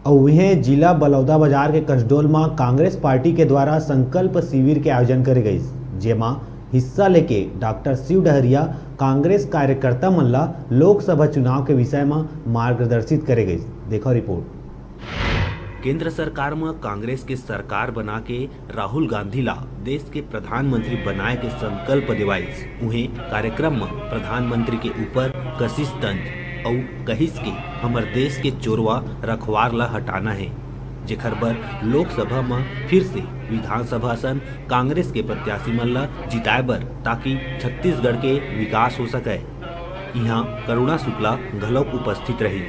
और वह जिला बलौदाबाजार के कसडोल में कांग्रेस पार्टी के द्वारा संकल्प शिविर के आयोजन करे गई, जेमा हिस्सा लेके डॉक्टर शिव डहरिया कांग्रेस कार्यकर्ता मन ला लोकसभा चुनाव के विषय में मार्गदर्शित करे गई। देखो रिपोर्ट। केंद्र सरकार में कांग्रेस के सरकार बना के राहुल गांधी ला देश के प्रधानमंत्री बनाए के संकल्प दिवाइस। उन्हें कार्यक्रम में प्रधानमंत्री के ऊपर कशिश तंज और कहिस के हमर देश के चोरवा रखवार ला हटाना है, जेखर बर लोकसभा में फिर से विधानसभा सन कांग्रेस के प्रत्याशी मन ला जिताए बर ताकि छत्तीसगढ़ के विकास हो सके। यहाँ करुणा शुक्ला घलोक उपस्थित रही।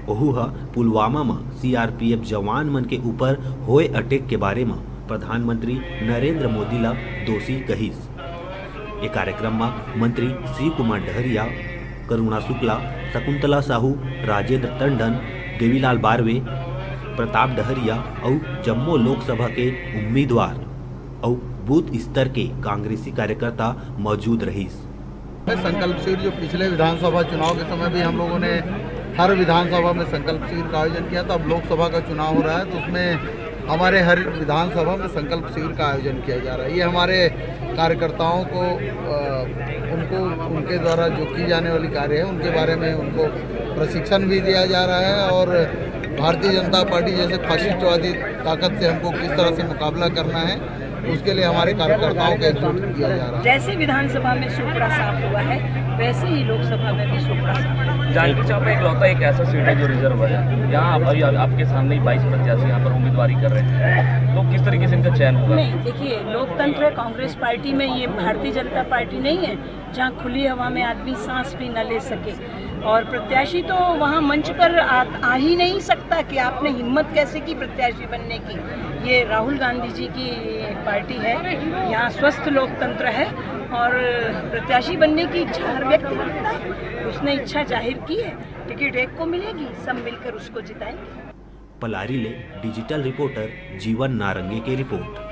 ओहू ह पुलवामा में सीआरपीएफ जवान मन के ऊपर होए अटैक के बारे में प्रधानमंत्री नरेंद्र मोदी ला दोषी कहिस। ये कार्यक्रम में मंत्री शिव कुमार डहरिया, करुणा शुक्ला, शकुंतला साहू, राजेंद्र टंडन, देवीलाल बारवे, प्रताप डहरिया और जम्मू लोकसभा के उम्मीदवार और बूथ स्तर के कांग्रेसी कार्यकर्ता मौजूद रही। संकल्प शिविर जो पिछले विधानसभा चुनाव के समय भी हम लोगों ने हर विधानसभा में संकल्प शिविर का आयोजन किया था। अब लोकसभा का चुनाव हो रहा है तो उसमें हमारे हर विधानसभा में संकल्प शिविर का आयोजन किया जा रहा है। ये हमारे कार्यकर्ताओं को उनके द्वारा जो की जाने वाली कार्य है उनके बारे में उनको प्रशिक्षण भी दिया जा रहा है और भारतीय जनता पार्टी जैसे फाशिस्टवादी ताकत से हमको किस तरह से मुकाबला करना है उसके लिए हमारे कार्यकर्ताओं को एकजुट किया जा रहा है। जैसे विधानसभा में सुपड़ा साफ हुआ है वैसे ही लोकसभा में भी सुपड़ा साफ। जांजगीर चांपा इकलौता एक ऐसा सीट है जो रिजर्व है, यहाँ अभी आपके सामने 22 प्रत्याशी यहाँ पर उम्मीदवारी कर रहे हैं, तो किस तरीके से इनका चयन होगा? नहीं, देखिए लोकतंत्र है। कांग्रेस पार्टी में ये भारतीय जनता पार्टी नहीं है जहाँ खुली हवा में आदमी सांस भी न ले सके, और प्रत्याशी तो वहाँ मंच पर आ ही नहीं सकता कि आपने हिम्मत कैसे की प्रत्याशी बनने की। ये राहुल गांधी जी की पार्टी है, यहाँ स्वस्थ लोकतंत्र है और प्रत्याशी बनने की इच्छा हर व्यक्ति रखता है। उसने इच्छा जाहिर की है, टिकट एक को मिलेगी, सब मिलकर उसको जिताएंगे। पलारी ले डिजिटल रिपोर्टर जीवन नारंगे की रिपोर्ट।